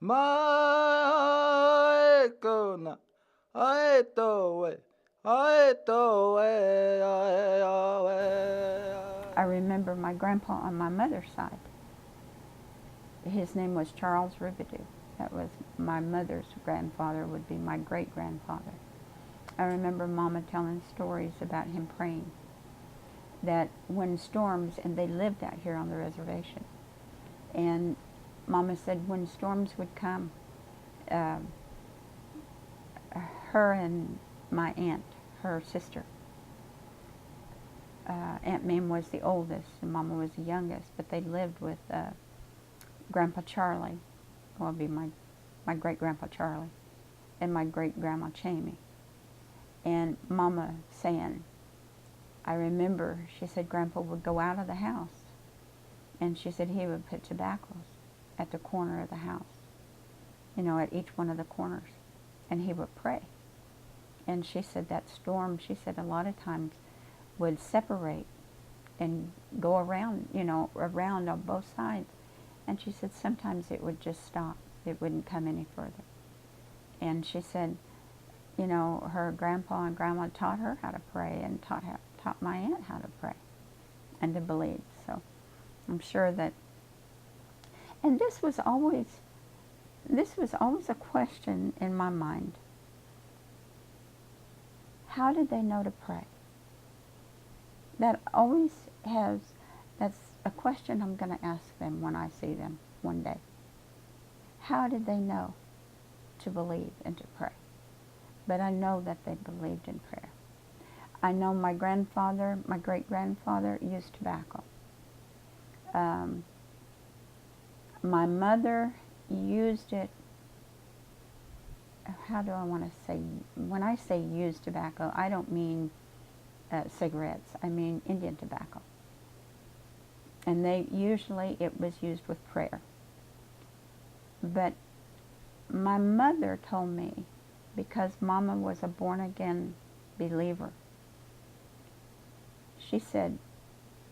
Maikona, aetoe, aetoe, I remember my grandpa on my mother's side. His name was Charles Ribideau. That was my mother's grandfather, would be my great-grandfather. I remember Mama telling stories about him praying that when storms, and they lived out here on the reservation, and Mama said when storms would come, uh, her and my aunt, her sister, Aunt Mame was the oldest and Mama was the youngest, but they lived with Grandpa Charlie, well, be my great-grandpa Charlie, and my great-grandma Chamie. And Mama saying, I remember, she said Grandpa would go out of the house, and she said he would put tobaccos at the corner of the house, at each one of the corners, and he would pray. And she said that storm, she said a lot of times would separate and go around, around on both sides. And she said sometimes it would just stop. It wouldn't come any further. And she said, her grandpa and grandma taught her how to pray and taught my aunt how to pray and to believe. So I'm sure that, and this was always a question in my mind. How did they know to pray? That's a question I'm going to ask them when I see them one day. How did they know to believe and to pray? But I know that they believed in prayer. I know my great-grandfather used tobacco. My mother used it, how do I want to say, when I say used tobacco, I don't mean cigarettes, I mean Indian tobacco. And usually it was used with prayer. But my mother told me, because Mama was a born-again believer, she said,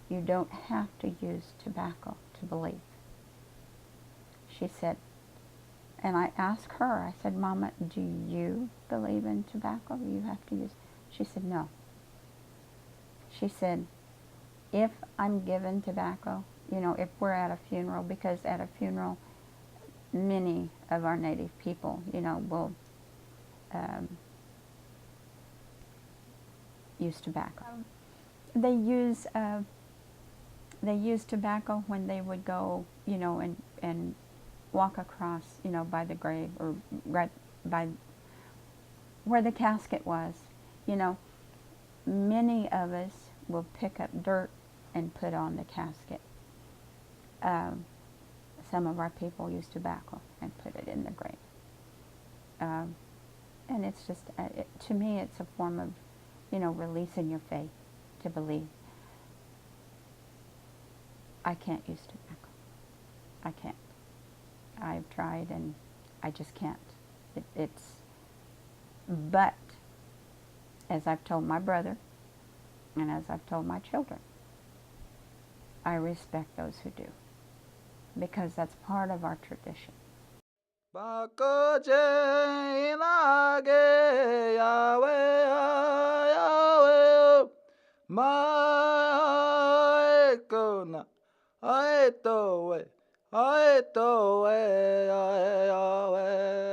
you don't have to use tobacco to believe. She said, and I asked her, I said, Mama, do you believe in tobacco? You have to use. She said, no. She said, if I'm given tobacco, if we're at a funeral, because at a funeral, many of our native people, will use tobacco. They use tobacco when they would go, and walk across, by the grave or right by where the casket was. Many of us will pick up dirt and put on the casket. Some of our people use tobacco and put it in the grave. And it's just, to me, it's a form of, releasing your faith to believe. I can't use tobacco. I can't. I've tried and I just can't. But, as I've told my brother, and as I've told my children, I respect those who do, because that's part of our tradition. Bakoje inage Yahweh, Yahweh, Maikona, aetoe, aetoe, Yahweh.